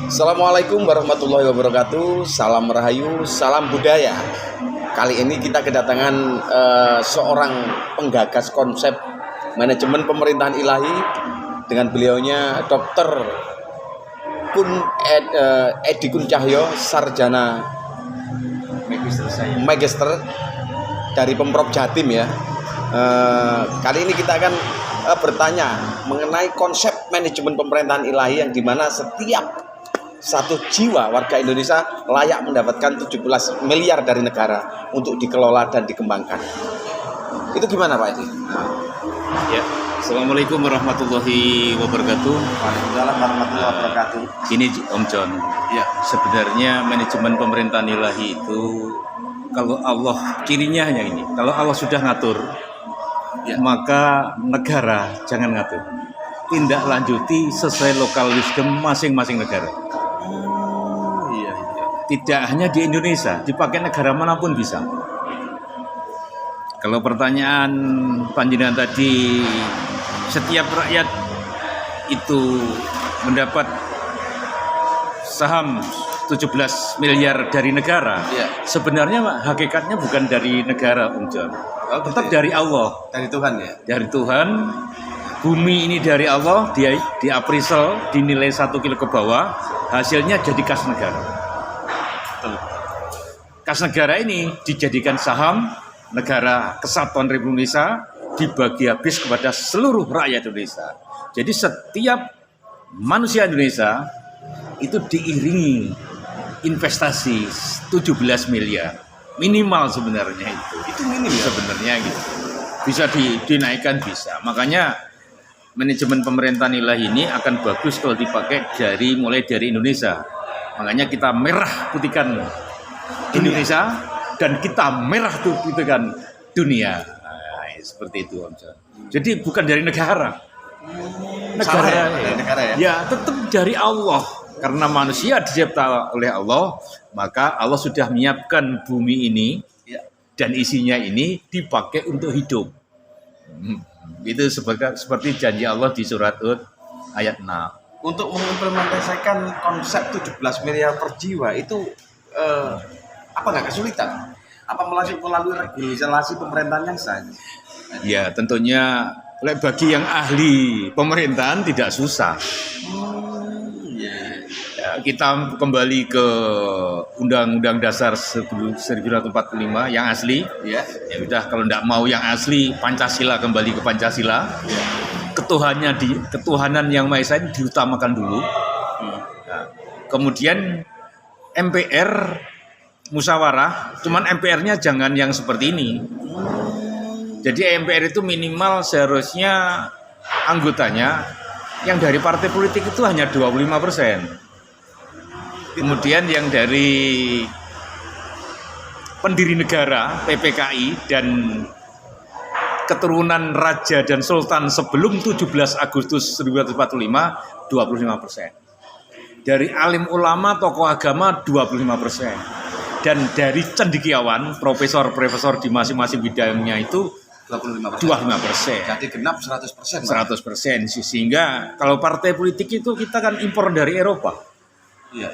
Assalamualaikum warahmatullahi wabarakatuh. Salam Rahayu, salam budaya. Kali ini kita kedatangan seorang penggagas konsep manajemen pemerintahan ilahi dengan beliaunya Dr. Edi Kun Cahyo, sarjana magister dari Pemprov Jatim ya. Kali ini kita akan bertanya mengenai konsep manajemen pemerintahan ilahi yang dimana setiap satu jiwa warga Indonesia layak mendapatkan 17 miliar dari negara untuk dikelola dan dikembangkan. Itu gimana Pak Edi? Ya, Assalamualaikum warahmatullahi wabarakatuh. Waalaikumsalam warahmatullahi wabarakatuh. Ini Om John. Ya, sebenarnya manajemen pemerintahan ilahi itu kalau Allah cirinya hanya ini. Kalau Allah sudah ngatur, ya, maka negara jangan ngatur. Tindak lanjuti sesuai lokal wisdom masing-masing negara. Tidak hanya di Indonesia, dipakai negara manapun bisa. Kalau pertanyaan panjenengan tadi, setiap rakyat itu mendapat saham 17 miliar dari negara. Ya. Sebenarnya hakikatnya bukan dari negara, Om John. Tetap dari Allah. Dari Tuhan ya? Dari Tuhan. Bumi ini dari Allah, dia diappraisal, dinilai 1 kilo ke bawah, hasilnya jadi kas negara. Kas negara ini dijadikan saham negara Kesatuan Republik Indonesia, dibagi habis kepada seluruh rakyat Indonesia. Jadi setiap manusia Indonesia itu diiringi investasi 17 miliar minimal sebenarnya itu. Itu minim ya? Sebenarnya gitu. Bisa dinaikkan bisa. Makanya manajemen pemerintahan ilahi ini akan bagus kalau dipakai mulai dari Indonesia. Makanya kita merah putihkan Indonesia dan kita merah putihkan dunia. Nah, seperti itu Om John. Jadi bukan dari negara. Negara ya? Ya, tetap dari Allah. Karena manusia dicipta oleh Allah, maka Allah sudah menyiapkan bumi ini dan isinya ini dipakai untuk hidup. Itu seperti janji Allah di surat Hud ayat 6. Untuk mengimplementasikan konsep 17 miliar per jiwa itu apa nggak kesulitan? Apa melalui regulasi pemerintahan yang sah? Ya tentunya bagi yang ahli pemerintahan tidak susah. Ya, kita kembali ke Undang-Undang Dasar 1945 yang asli. Ya udah kalau tidak mau yang asli Pancasila, kembali ke Pancasila. Ya. Ketuhanan yang Maha Esa ini diutamakan dulu. Nah, kemudian MPR musyawarah, cuman MPR-nya jangan yang seperti ini. Jadi MPR itu minimal seharusnya anggotanya yang dari partai politik itu hanya 25%. Kemudian yang dari pendiri negara, PPKI dan keturunan raja dan sultan sebelum 17 Agustus 1945 25%. Dari alim ulama, tokoh agama 25%. Dan dari cendekiawan, profesor-profesor di masing-masing bidangnya itu 25%. Jadi genap 100%. 100%. Sehingga kalau partai politik itu kita kan impor dari Eropa. Iya.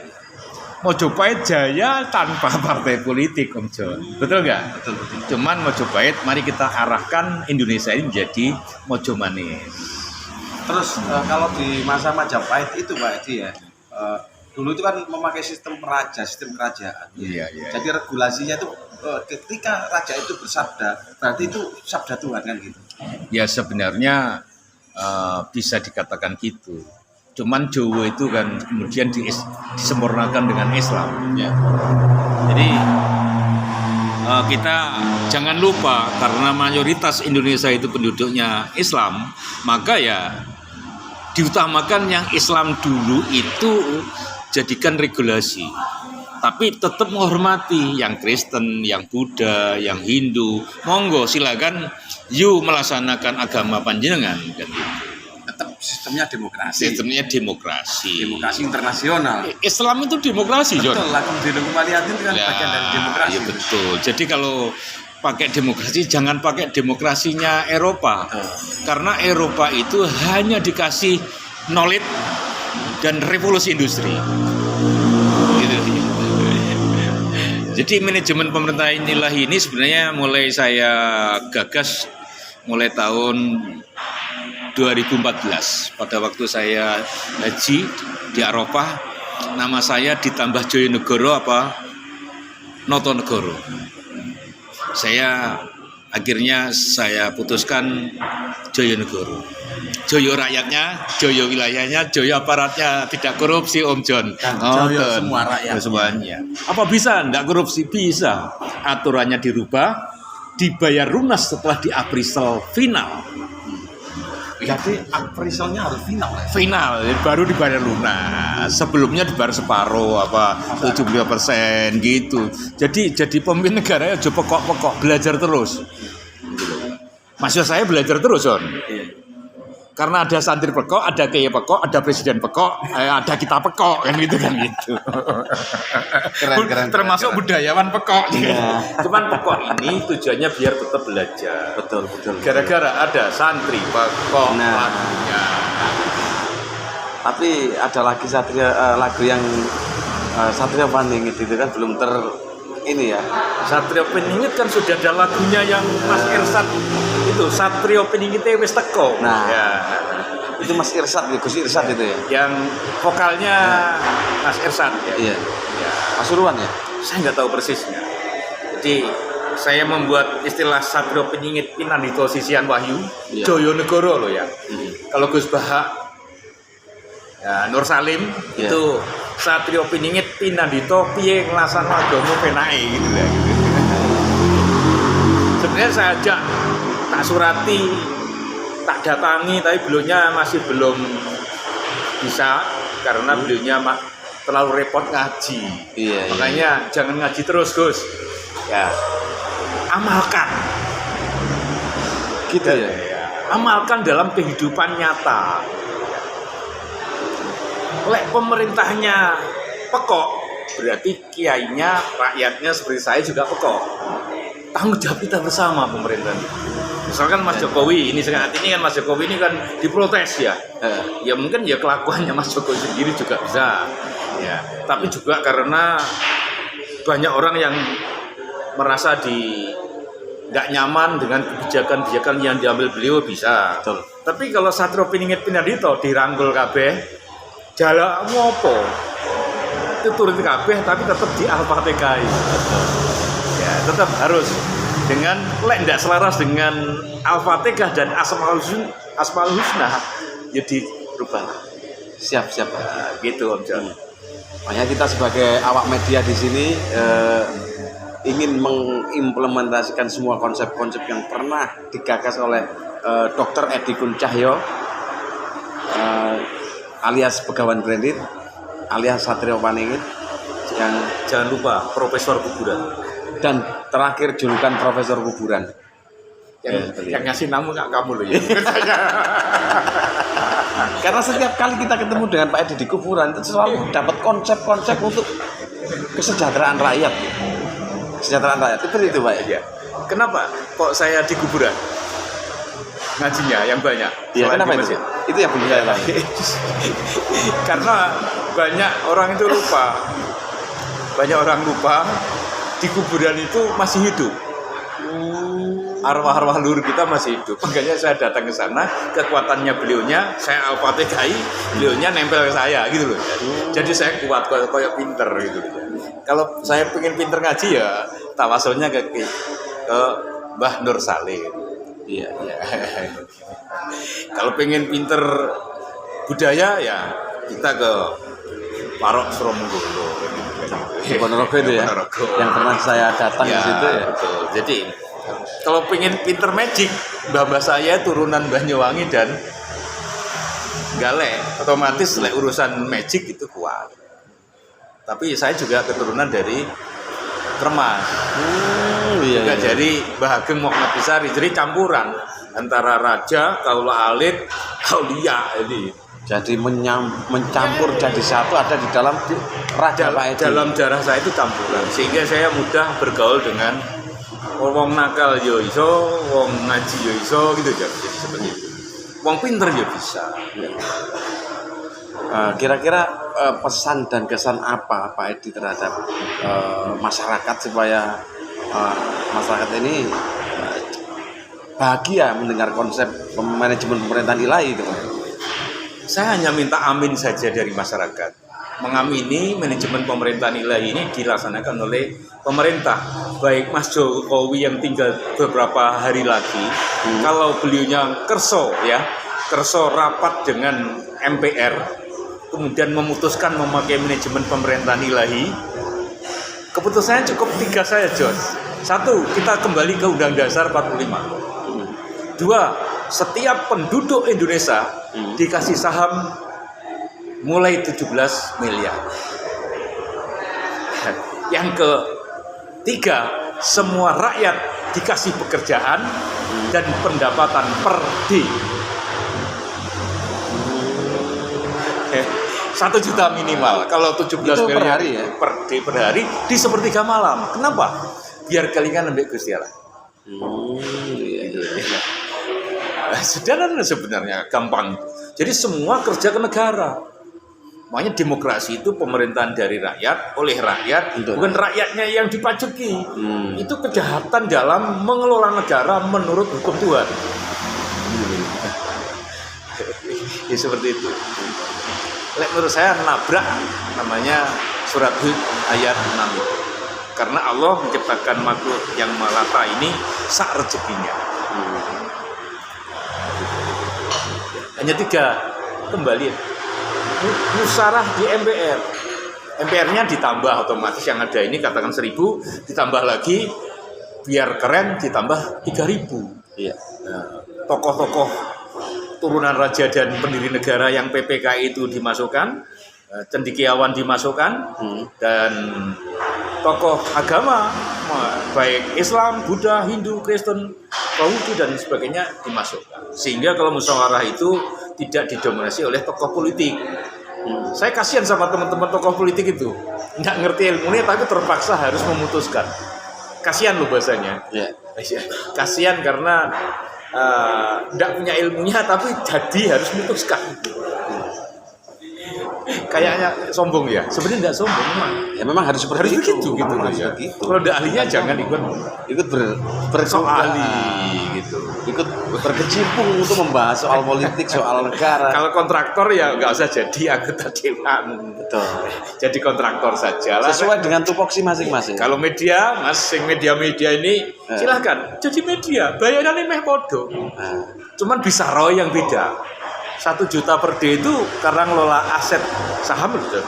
Mojopahit jaya tanpa partai politik, Om John. Betul nggak? Betul. Cuman Mojopahit, mari kita arahkan Indonesia ini menjadi Mojo Manis. Terus kalau di masa Majapahit itu Pak Edi ya, dulu itu kan memakai sistem kerajaan. Iya. Jadi regulasinya itu ketika raja itu bersabda, berarti itu sabda Tuhan kan gitu. Ya sebenarnya bisa dikatakan gitu. Cuman Jawa itu kan kemudian disempurnakan dengan Islam. Ya. Jadi kita jangan lupa karena mayoritas Indonesia itu penduduknya Islam, maka ya diutamakan yang Islam dulu itu jadikan regulasi. Tapi tetap menghormati yang Kristen, yang Buddha, yang Hindu. Monggo silakan you melaksanakan agama panjenengan kan gitu. Tetap sistemnya demokrasi. Demokrasi internasional. Islam itu demokrasi, John. Betul, lakum dinukum waliyatin itu kan bagian dari demokrasi. Iya betul. Jadi kalau pakai demokrasi jangan pakai demokrasinya Eropa. Karena Eropa itu hanya dikasih knowledge dan revolusi industri. Gitu. Jadi manajemen pemerintahan ilahi ini sebenarnya mulai saya gagas mulai tahun 2014. Pada waktu saya haji di Arafah, nama saya ditambah Joyonegoro Notonegoro. Akhirnya saya putuskan Joyonegoro. Joyo rakyatnya, Joyo wilayahnya, Joyo aparatnya, tidak korupsi Om John. Joyo semua rakyat. Semuanya. Apa bisa? Tidak korupsi? Bisa. Aturannya dirubah, dibayar lunas setelah diappraisal final. Jadi appraisalnya harus final ya? Final, baru dibayar lunas. Sebelumnya dibayar separuh, 75% gitu. Jadi pemimpin negara aja pokok-pokok, belajar terus. Maksud saya belajar terus, Son. Karena ada santri pekok, ada kiai pekok, ada presiden pekok, ada kita pekok, kan gitu. Keren. Termasuk budayawan pekok. Ya. Cuman pekok ini tujuannya biar tetap belajar. Betul. Gara-gara ada santri pekok lagunya. Tapi ada lagi lagu yang Satrio Paningit itu kan belum ini ya. Satrio Paningit kan sudah ada lagunya yang Mas Irsat itu, Satrio Paningit wis teko. Nah, ya. Itu Mas Irsat, Gus Irsat itu ya. Yang vokalnya Mas Irsat ya. Iya. Pasuruan ya? Saya nggak tahu persisnya. Jadi saya membuat istilah Satrio Paningit Pinandito Sisian Wahyu, Joyonegoro loh ya. Kalau Gus Bahak ya, Nur Salim itu Satrio Paningit Pinandito piye nglasan agama penake gitu ya. Sebenarnya saya ajak tak surati, tak datangi, tapi beliaunya masih belum bisa karena beliaunya terlalu repot ngaji. Makanya jangan ngaji terus, Gus. Ya, amalkan. Gitu ya. Amalkan dalam kehidupan nyata. Lek pemerintahnya pekok, berarti kiainya, rakyatnya seperti saya juga pekok. Tanggung jawab kita bersama pemerintah. Misalkan Mas Jokowi ini saat ini kan Mas Jokowi ini kan diprotes ya. Ya mungkin ya kelakuannya Mas Jokowi sendiri juga bisa. Ya, tapi juga karena banyak orang yang merasa nggak nyaman dengan kebijakan-kebijakan yang diambil beliau bisa. Betul. Tapi kalau Satrio Paningit Pinandito dirangkul kabeh, jalan ngopo? Itu turun kabeh tapi tetap di Al-Fatihah. Ya, tetap harus dengan ndak selaras dengan Al-Fatihah dan Asmaul Husna ya dirubah. Siap. Gitu Om John. Makanya kita sebagai awak media di sini ingin mengimplementasikan semua konsep-konsep yang pernah digagas oleh Dr. Edi Kun Cahyo alias Begawan Brandit alias Satrio Paningit yang Jangan lupa Profesor Kuburan. dan terakhir julukan Profesor Kuburan. Yang ngasih nama nggak kamu loh ya. Karena setiap kali kita ketemu dengan Pak Edi di kuburan itu selalu dapat konsep-konsep untuk kesejahteraan rakyat. Kesejahteraan rakyat itu Pak ya. Kenapa kok saya di kuburan? Ngajinya yang banyak. Iya, kenapa itu? Itu yang belum saya tahu. Karena banyak orang itu lupa. Banyak orang lupa di kuburan itu masih hidup. Arwah-arwah leluhur kita masih hidup. Makanya saya datang ke sana, kekuatannya beliaunya saya Al-Fatihai, beliaunya nempel ke saya gitu loh. Jadi saya kuat kayak pinter gitu loh. Kalau saya pengen pinter ngaji ya tawasulnya ke Mbah Nur Salim. Iya. Kalau pengen pinter budaya ya kita ke Parok Sromonggolo. Ponorogo itu ya. Yang pernah saya datang di situ ya. Betul. Jadi kalau pengen pinter magic, mbah saya turunan Banyuwangi dan Galek, otomatis urusan magic itu kuat. Tapi saya juga keturunan dari Kermas. Juga dari Mbah Ageng Muhammad Bisari. Jadi campuran antara raja, kaula alit, aulia ini. Jadi mencampur jadi satu ada di dalam raja Pak Edi. Dalam darah saya itu campuran, sehingga saya mudah bergaul dengan wong nakal yo iso, wong ngaji yo iso gitu aja. Jadi seperti itu. Wong pinter yo bisa. Kira-kira pesan dan kesan apa Pak Edi terhadap masyarakat supaya masyarakat ini bahagia mendengar konsep manajemen pemerintahan ilahi itu Pak? Saya hanya minta amin saja dari masyarakat. Mengamini manajemen pemerintahan ilahi ini dilaksanakan oleh pemerintah. Baik Mas Jokowi yang tinggal beberapa hari lagi, kalau beliaunya kerso rapat dengan MPR, kemudian memutuskan memakai manajemen pemerintahan ilahi, keputusannya cukup 3 saja, Jos. 1, kita kembali ke Undang Dasar 45. 2, setiap penduduk Indonesia dikasih saham mulai 17 miliar. Yang ketiga, semua rakyat dikasih pekerjaan dan pendapatan per D. 1 juta minimal. Kalau 17 itu per miliar hari ya? per D per hari di sepertiga malam. Kenapa? Biar kalian ambil Gusti Allah. Sederhana sebenarnya, gampang. Jadi semua kerja ke negara. Makanya demokrasi itu pemerintahan dari rakyat, oleh rakyat, bukan rakyatnya yang dipacuki. Itu kejahatan dalam mengelola negara menurut hukum Tuhan. Ya seperti itu. Menurut saya nabrak namanya surat Hud ayat 6 itu. Karena Allah menciptakan makhluk yang melata ini sak rezekinya. Hanya 3 kembali. Musyawarah di MPR. MPR-nya ditambah otomatis yang ada ini katakan 1000, ditambah lagi biar keren ditambah 3000. Iya. Nah, tokoh-tokoh turunan raja dan pendiri negara yang PPKI itu dimasukkan, cendekiawan dimasukkan, dan tokoh agama baik Islam, Buddha, Hindu, Kristen, Yahudi dan sebagainya dimasukkan. Sehingga kalau musyawarah itu tidak didominasi oleh tokoh politik. Saya kasihan sama teman-teman tokoh politik itu, nggak ngerti ilmunya tapi terpaksa harus memutuskan. Kasihan loh bahasanya. Yeah. Kasihan karena nggak punya ilmunya tapi jadi harus memutuskan. Kayaknya sombong ya. Sebenarnya nggak sombong memang. Ya memang harus seperti itu. Harus begitu. Kalau udah ahlinya jangan ikut bersoali gitu. Ikut berkecimpung untuk membahas soal politik, soal negara. Kalau kontraktor ya nggak usah jadi anggota dewan. Betul. Jadi kontraktor saja lah. Sesuai dengan tupoksi masing-masing. Kalau media, media ini silahkan jadi media. Bayarannya meh podo. Cuman bisa roh yang beda. 1 juta per D itu karena ngelola aset saham gitu.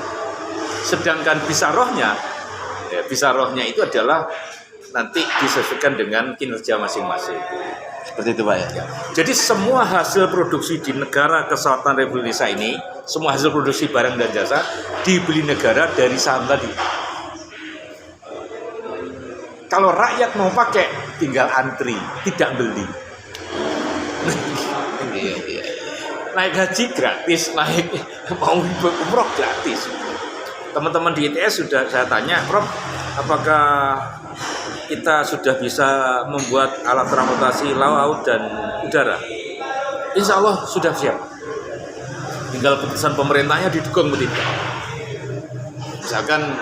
Sedangkan bisarohnya itu adalah nanti disesuaikan dengan kinerja masing-masing. Seperti itu Pak ya. Jadi semua hasil produksi di negara Kesatuan Republik Indonesia ini, semua hasil produksi barang dan jasa dibeli negara dari saham tadi. Kalau rakyat mau pakai, tinggal antri, tidak beli. Naik haji gratis, naik mau umroh gratis. Teman-teman di ITS sudah saya tanya, Prof, apakah kita sudah bisa membuat alat transportasi laut dan udara? Insya Allah sudah siap. Tinggal keputusan pemerintahnya didukung betul. Misalkan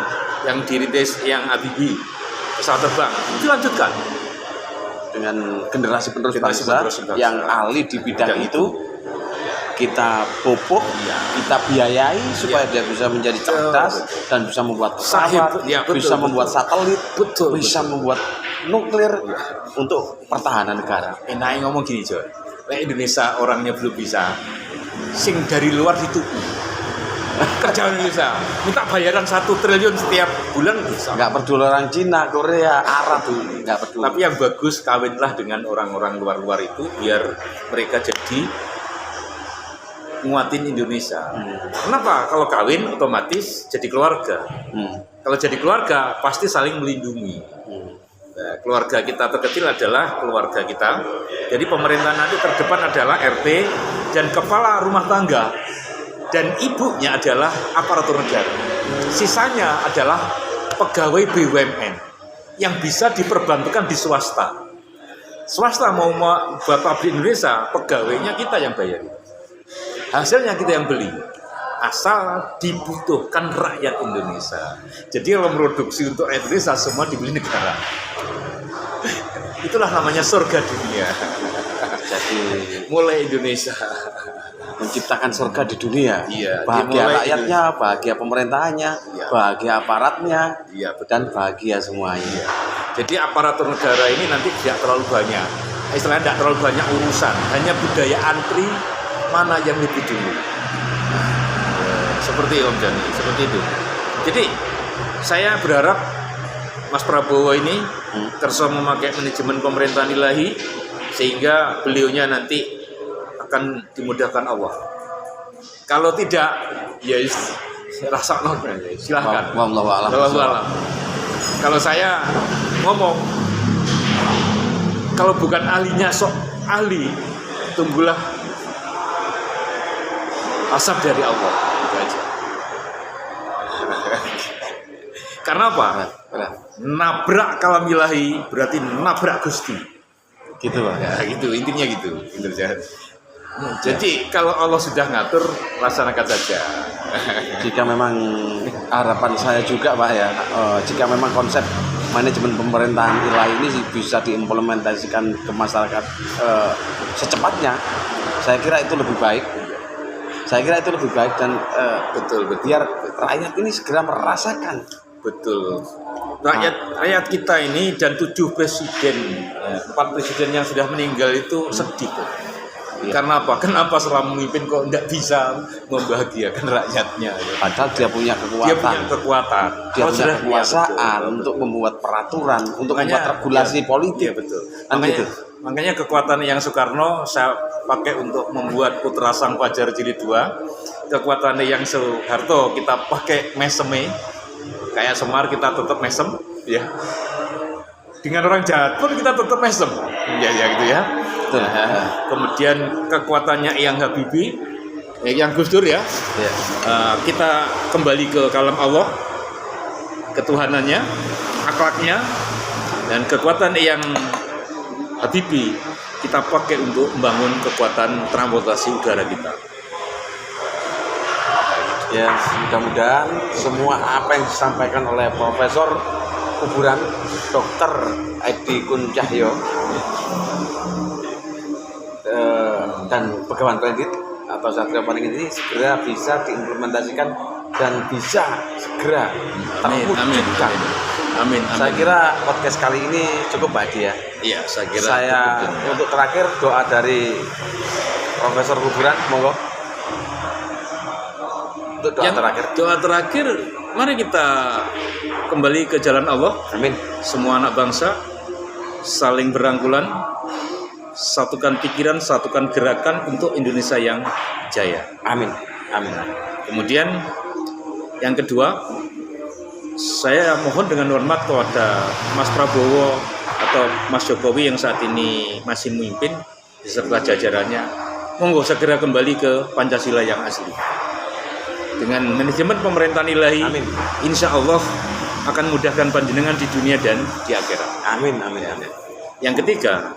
yang dirintis yang Habibi pesawat terbang dilanjutkan dengan generasi penerus bangsa yang ahli di bidang itu. Kita pupuk, kita biayai supaya dia bisa menjadi cerdas dan bisa membuat pesawat, bisa membuat satelit, bisa membuat nuklir untuk pertahanan negara. Enaknya ngomong gini Joy, Indonesia orangnya belum bisa, sing dari luar itu kerja Indonesia, minta bayaran 1 triliun setiap bulan bisa. Nggak peduli orang Cina, Korea, Arab tuh, nggak peduli. Tapi yang bagus kawinlah dengan orang-orang luar itu biar mereka jadi nguatin Indonesia. Kenapa? Kalau kawin otomatis jadi keluarga. Kalau jadi keluarga pasti saling melindungi. Nah, keluarga kita terkecil adalah keluarga kita. Jadi pemerintahan nanti terdepan adalah RT dan kepala rumah tangga. Dan ibunya adalah aparatur negara. Sisanya adalah pegawai BUMN yang bisa diperbantukan di swasta. Swasta mau buat pabrik Indonesia, pegawainya kita yang bayar. Hasilnya kita yang beli. asal dibutuhkan rakyat Indonesia. Jadi kalau produksi untuk rakyat Indonesia semua dibeli negara. Itulah namanya surga dunia. Jadi Mulai Indonesia. menciptakan surga di dunia. Iya, Bahagia dimulai rakyatnya, bahagia pemerintahannya, Iya. bahagia aparatnya, Iya, betul. dan bahagia semuanya. Jadi aparatur negara ini nanti tidak terlalu banyak. Istilahnya tidak terlalu banyak urusan, hanya budaya antri mana yang lebih dulu. Seperti Om Jani, seperti itu. Jadi saya berharap Mas Prabowo ini kerso memakai manajemen pemerintahan ilahi sehingga beliaunya nanti akan dimudahkan Allah. Kalau tidak, ya rasa silahkan. Wallahu a'lam. Wallahu a'lam. Kalau saya ngomong, kalau bukan ahlinya sok ahli, tunggulah asap dari Allah. Itu aja. Karena apa? Berat. Nabrak kalam ilahi berarti nabrak Gusti. Gitu Pak. Ya, gitu intinya gitu. Jadi kalau Allah sudah ngatur, laksanakan saja. Jika memang harapan saya juga Pak ya, jika memang konsep manajemen pemerintahan ilahi ini bisa diimplementasikan ke masyarakat secepatnya, saya kira itu lebih baik. Saya kira itu lebih baik dan Betul. biar rakyat ini segera merasakan. Betul. Rakyat kita ini dan 7 presiden, 4 presiden yang sudah meninggal itu sedih kok. Karena apa? Kenapa selama memimpin kok tidak bisa membahagiakan rakyatnya? Ya? Padahal dia punya kekuatan. Dia punya kekuatan. Dia Kalau punya sudah kekuasaan betul. untuk membuat peraturan, untuk Makanya, membuat regulasi ya, politik. Iya betul. Kan gitu. Makanya kekuatan yang Soekarno saya pakai untuk membuat Putra Sang Fajar Jilid 2. Kekuatan yang Soeharto kita pakai meseme. Kayak Semar kita tetap mesem, ya. Dengan orang jahat pun kita tetap mesem, ya gitu ya. Betul. Kemudian kekuatannya yang Habibie, yang Gus Dur ya. Ya. Kita kembali ke kalam Allah, ketuhanannya, akhlaknya, dan kekuatan yang Habibie kita pakai untuk membangun kekuatan transportasi udara kita. Ya, mudah-mudahan semua apa yang disampaikan oleh Profesor Kuburan Dr. Edi Kun Cahyo dan Begawan Kredit atau Satrio Paningin ini segera bisa diimplementasikan dan bisa segera terwujudkan. Amin. Saya kira podcast kali ini cukup bahagia. Iya, saya kira. Saya untuk terakhir doa dari Profesor Kuburan, monggo. Untuk Doa terakhir, mari kita kembali ke jalan Allah. Amin. Semua anak bangsa saling berangkulan, satukan pikiran, satukan gerakan untuk Indonesia yang jaya. Amin. Kemudian yang kedua, saya mohon dengan hormat kepada Mas Prabowo atau Mas Jokowi yang saat ini masih memimpin beserta jajarannya, monggo segera kembali ke Pancasila yang asli. Dengan manajemen pemerintahan ilahi, Amin. insya Allah akan mudahkan panjenengan di dunia dan di akhirat. Amin. Yang ketiga,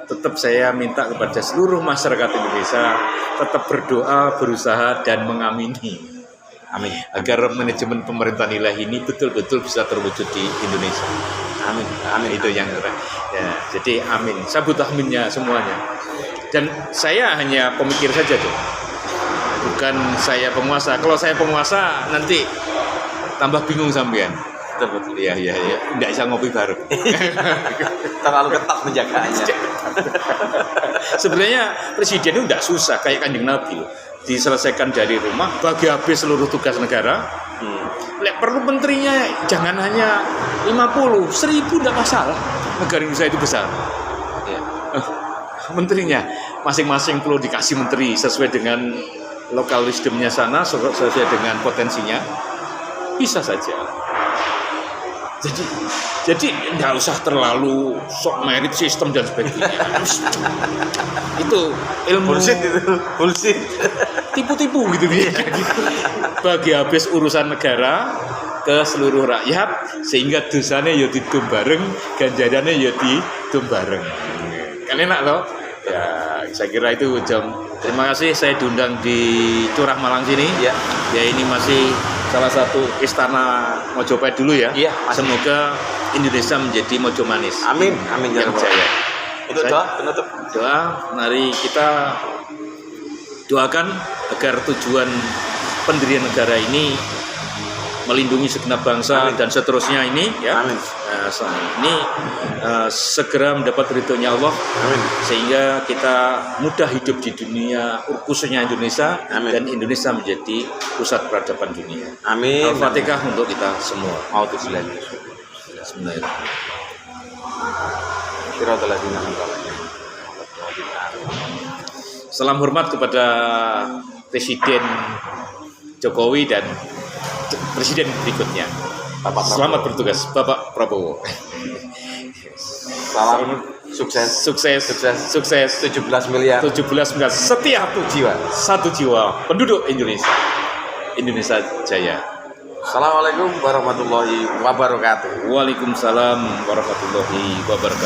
tetap saya minta kepada seluruh masyarakat Indonesia tetap berdoa, berusaha, dan mengamini. Amin. Agar manajemen pemerintahan ilahi ini betul-betul bisa terwujud di Indonesia. Amin. Itu yang ya, jadi amin. Saya butuh aminnya semuanya. Dan saya hanya pemikir saja tuh. Bukan saya penguasa. Kalau saya penguasa nanti tambah bingung sampean. Betul. Iya. Tidak bisa ngopi bareng. Terlalu ketat menjaganya. Sebenarnya presiden itu tidak susah kayak Kanjeng Nabi. Diselesaikan dari rumah, bagi habis seluruh tugas negara. Lek perlu menterinya jangan hanya 50, 1000 tidak masalah. Negara Indonesia itu besar. Ya. Menterinya masing-masing perlu dikasih menteri sesuai dengan lokal wisdomnya sana, sesuai dengan potensinya, bisa saja. Jadi nggak usah terlalu sok merit sistem dan sebagainya. Itu ilmu bullshit. Tipu-tipu gitu dia. Bagi habis urusan negara ke seluruh rakyat sehingga dosanya ya ditum bareng, ganjarannya ya ditum bareng. Kan enak loh. Ya, saya kira itu jam. Terima kasih saya diundang di Curah Malang sini. Ya. Ya, ini masih salah satu istana Mojopahit dulu ya. Iya, masih. Semoga Indonesia menjadi Mojo Manis. Amin, amin ya Yang Rabbal jaya. Itu Saya- doa penutup. Doa, mari kita doakan agar tujuan pendirian negara ini melindungi segenap bangsa Amin. dan seterusnya ini ya. Amin. Ini segera mendapat ridhonya Allah. Amin. Sehingga kita mudah hidup di dunia khususnya Indonesia. Amin. Dan Indonesia menjadi pusat peradaban dunia. Amin. Al-Fatihah untuk kita semua. Auzubillahi Bismillahirrahmanirrahim. Siratal ladzina an'amta alaihim. Salam hormat kepada Presiden Jokowi dan Presiden berikutnya. Bapak Prabowo. Selamat bertugas Bapak Prabowo. Salam sukses. Sukses, sukses. 17 miliar 17 miliar setiap jiwa. satu jiwa penduduk Indonesia. Indonesia Jaya. Assalamualaikum warahmatullahi wabarakatuh. Waalaikumsalam warahmatullahi wabarakatuh.